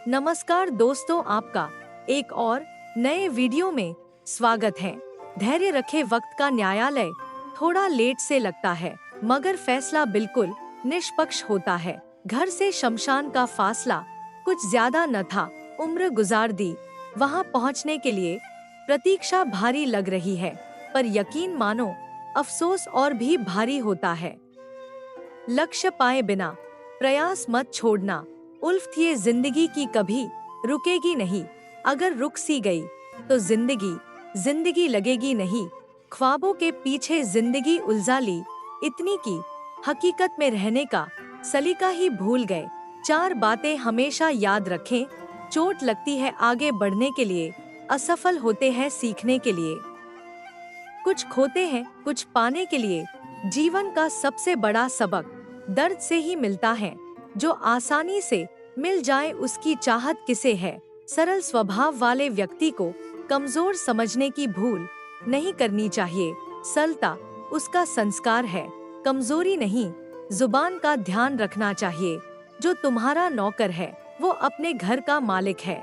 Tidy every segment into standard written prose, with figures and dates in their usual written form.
नमस्कार दोस्तों, आपका एक और नए वीडियो में स्वागत है। धैर्य रखे, वक्त का न्यायालय थोड़ा लेट से लगता है मगर फैसला बिल्कुल निष्पक्ष होता है। घर से शमशान का फासला कुछ ज्यादा न था, उम्र गुजार दी वहां पहुंचने के लिए। प्रतीक्षा भारी लग रही है पर यकीन मानो अफसोस और भी भारी होता है। लक्ष्य पाए बिना प्रयास मत छोड़ना। उल्फ, ये जिंदगी की कभी रुकेगी नहीं। अगर रुक सी गई तो जिंदगी जिंदगी लगेगी नहीं। ख्वाबों के पीछे जिंदगी उलझा ली इतनी की हकीकत में रहने का सलीका ही भूल गए। चार बातें हमेशा याद रखें। चोट लगती है आगे बढ़ने के लिए, असफल होते हैं सीखने के लिए, कुछ खोते हैं कुछ पाने के लिए। जीवन का सबसे बड़ा सबक दर्द से ही मिलता है। जो आसानी से मिल जाए उसकी चाहत किसे है। सरल स्वभाव वाले व्यक्ति को कमजोर समझने की भूल नहीं करनी चाहिए। सरलता उसका संस्कार है, कमजोरी नहीं। जुबान का ध्यान रखना चाहिए। जो तुम्हारा नौकर है वो अपने घर का मालिक है।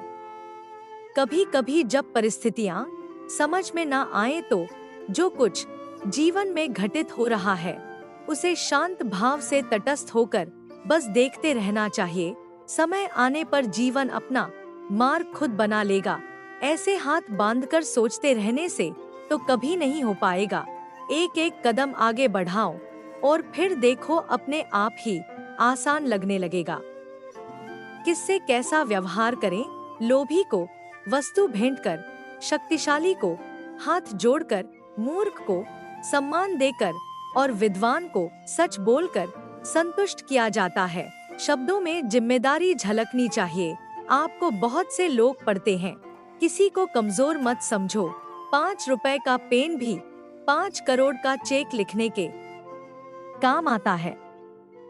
कभी कभी जब परिस्थितियां समझ में ना आए तो जो कुछ जीवन में घटित हो रहा है उसे शांत भाव से तटस्थ होकर बस देखते रहना चाहिए। समय आने पर जीवन अपना मार्ग खुद बना लेगा। ऐसे हाथ बांधकर सोचते रहने से तो कभी नहीं हो पाएगा। एक एक कदम आगे बढ़ाओ और फिर देखो अपने आप ही आसान लगने लगेगा। किससे कैसा व्यवहार करें। लोभी को वस्तु भेंट कर, शक्तिशाली को हाथ जोड़कर, मूर्ख को सम्मान देकर और विद्वान को सच बोलकर संतुष्ट किया जाता है। शब्दों में जिम्मेदारी झलकनी चाहिए। आपको बहुत से लोग पढ़ते हैं, किसी को कमजोर मत समझो। 5 रुपए का पेन भी 5 करोड़ का चेक लिखने के काम आता है।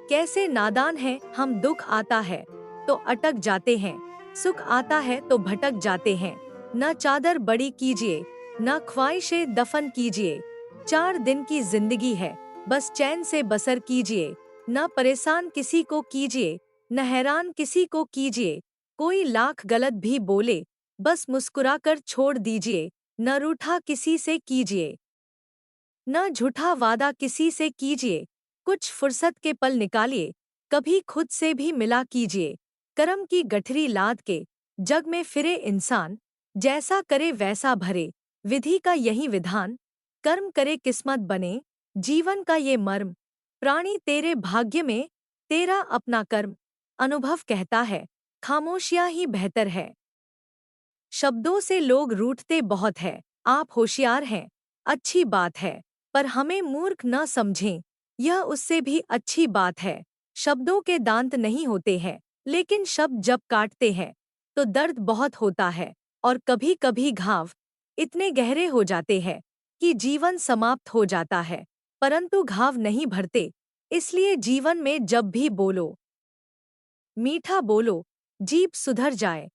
कैसे नादान है हम, दुख आता है तो अटक जाते हैं, सुख आता है तो भटक जाते हैं। न चादर बड़ी कीजिए, न ख्वाहिशें दफन कीजिए। 4 दिन की जिंदगी है, बस चैन से बसर कीजिए। न परेशान किसी को कीजिए, न हैरान किसी को कीजिए। कोई लाख गलत भी बोले, बस मुस्कुराकर छोड़ दीजिए। न रूठा किसी से कीजिए, न झूठा वादा किसी से कीजिए। कुछ फुर्सत के पल निकालिए, कभी खुद से भी मिला कीजिए। कर्म की गठरी लाद के जग में फिरे इंसान, जैसा करे वैसा भरे। विधि का यही विधान, कर्म करे किस्मत बने। जीवन का ये मर्म, प्राणी तेरे भाग्य में, तेरा अपना कर्म। अनुभव कहता है खामोशियां ही बेहतर है। शब्दों से लोग रूठते बहुत है। आप होशियार हैं, अच्छी बात है, पर हमें मूर्ख न समझें, यह उससे भी अच्छी बात है। शब्दों के दांत नहीं होते हैं, लेकिन शब्द जब काटते हैं तो दर्द बहुत होता है। और कभी कभी घाव इतने गहरे हो जाते हैं कि जीवन समाप्त हो जाता है, परंतु घाव नहीं भरते। इसलिए जीवन में जब भी बोलो, मीठा बोलो, जीभ सुधर जाए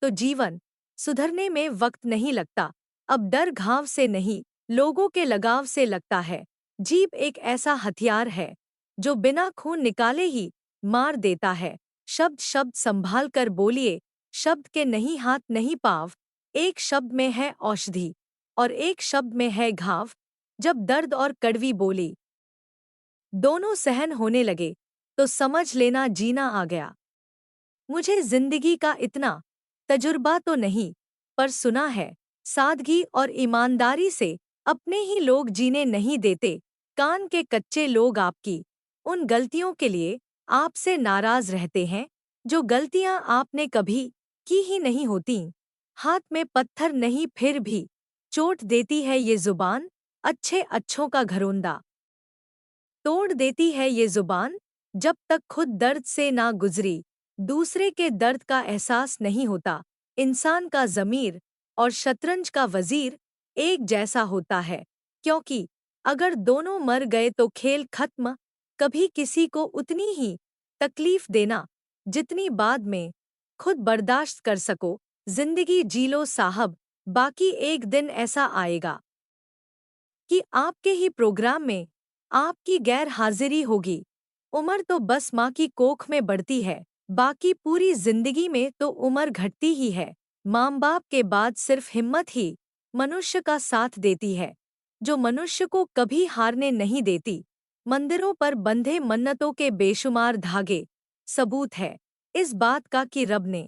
तो जीवन सुधरने में वक्त नहीं लगता। अब डर घाव से नहीं, लोगों के लगाव से लगता है। जीभ एक ऐसा हथियार है जो बिना खून निकाले ही मार देता है। शब्द शब्द संभाल कर बोलिए, शब्द के नहीं हाथ नहीं पाँव। एक शब्द में है औषधि और एक शब्द में है घाव। जब दर्द और कड़वी बोली दोनों सहन होने लगे तो समझ लेना जीना आ गया। मुझे जिंदगी का इतना तजुर्बा तो नहीं, पर सुना है सादगी और ईमानदारी से अपने ही लोग जीने नहीं देते। कान के कच्चे लोग आपकी उन गलतियों के लिए आपसे नाराज रहते हैं जो गलतियां आपने कभी की ही नहीं होती। हाथ में पत्थर नहीं फिर भी चोट देती है ये जुबान, अच्छे अच्छों का घरोंदा तोड़ देती है ये जुबान। जब तक खुद दर्द से ना गुजरी दूसरे के दर्द का एहसास नहीं होता। इंसान का ज़मीर और शतरंज का वजीर एक जैसा होता है, क्योंकि अगर दोनों मर गए तो खेल खत्म। कभी किसी को उतनी ही तकलीफ देना जितनी बाद में खुद बर्दाश्त कर सको। जिंदगी जी लो साहब, बाकी एक दिन ऐसा आएगा कि आपके ही प्रोग्राम में आपकी गैर हाजिरी होगी। उम्र तो बस माँ की कोख में बढ़ती है, बाकी पूरी जिंदगी में तो उम्र घटती ही है। माँ बाप के बाद सिर्फ हिम्मत ही मनुष्य का साथ देती है, जो मनुष्य को कभी हारने नहीं देती। मंदिरों पर बंधे मन्नतों के बेशुमार धागे सबूत है इस बात का कि रब ने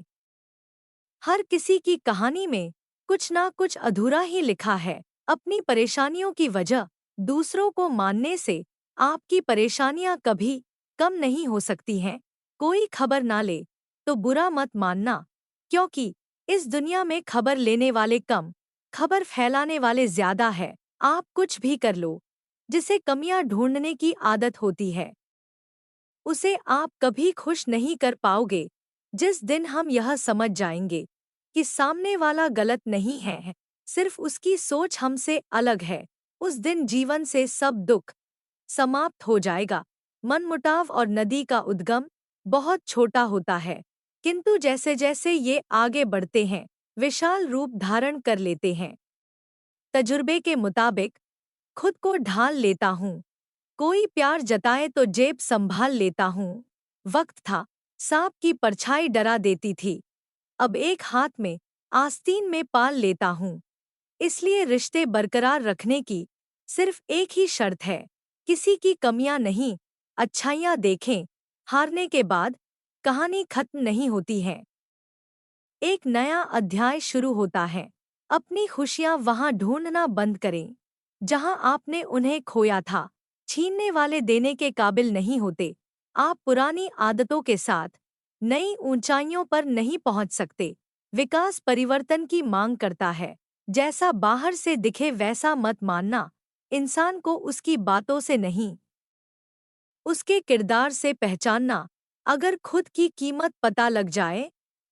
हर किसी की कहानी में कुछ ना कुछ अधूरा ही लिखा है। अपनी परेशानियों की वजह दूसरों को मानने से आपकी परेशानियां कभी कम नहीं हो सकती हैं। कोई खबर ना ले तो बुरा मत मानना, क्योंकि इस दुनिया में खबर लेने वाले कम, खबर फैलाने वाले ज्यादा है। आप कुछ भी कर लो, जिसे कमियां ढूंढने की आदत होती है, उसे आप कभी खुश नहीं कर पाओगे। जिस दिन हम यह समझ जाएंगे कि सामने वाला गलत नहीं है, सिर्फ उसकी सोच हमसे अलग है, उस दिन जीवन से सब दुख समाप्त हो जाएगा। मनमुटाव और नदी का उद्गम बहुत छोटा होता है, किंतु जैसे जैसे ये आगे बढ़ते हैं, विशाल रूप धारण कर लेते हैं। तजुर्बे के मुताबिक खुद को ढाल लेता हूँ, कोई प्यार जताए तो जेब संभाल लेता हूँ। वक्त था सांप की परछाई डरा देती थी, अब एक हाथ में आस्तीन में पाल लेता हूँ। इसलिए रिश्ते बरकरार रखने की सिर्फ एक ही शर्त है, किसी की कमियां नहीं, अच्छाइयां देखें। हारने के बाद कहानी खत्म नहीं होती है, एक नया अध्याय शुरू होता है। अपनी खुशियां वहां ढूंढना बंद करें जहां आपने उन्हें खोया था। छीनने वाले देने के काबिल नहीं होते। आप पुरानी आदतों के साथ नई ऊंचाइयों पर नहीं पहुंच सकते। विकास परिवर्तन की मांग करता है। जैसा बाहर से दिखे वैसा मत मानना। इंसान को उसकी बातों से नहीं, उसके किरदार से पहचानना। अगर खुद की कीमत पता लग जाए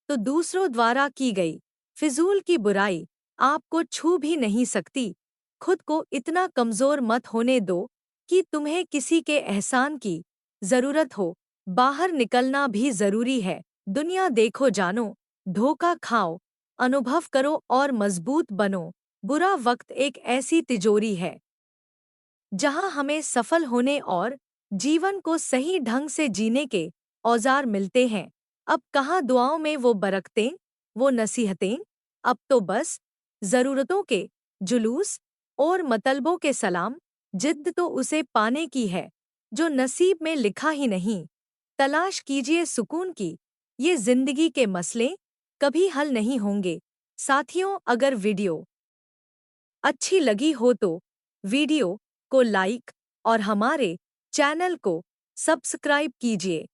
तो दूसरों द्वारा की गई फिजूल की बुराई आपको छू भी नहीं सकती। खुद को इतना कमजोर मत होने दो कि तुम्हें किसी के एहसान की जरूरत हो। बाहर निकलना भी जरूरी है। दुनिया देखो, जानो, धोखा खाओ, अनुभव करो और मजबूत बनो। बुरा वक्त एक ऐसी तिजोरी है जहां हमें सफल होने और जीवन को सही ढंग से जीने के औजार मिलते हैं। अब कहाँ दुआओं में वो बरकतें, वो नसीहतें। अब तो बस जरूरतों के जुलूस और मतलबों के सलाम। जिद्द तो उसे पाने की है जो नसीब में लिखा ही नहीं। तलाश कीजिए सुकून की, ये जिंदगी के मसले कभी हल नहीं होंगे। साथियों, अगर वीडियो अच्छी लगी हो तो वीडियो को लाइक और हमारे चैनल को सब्सक्राइब कीजिए।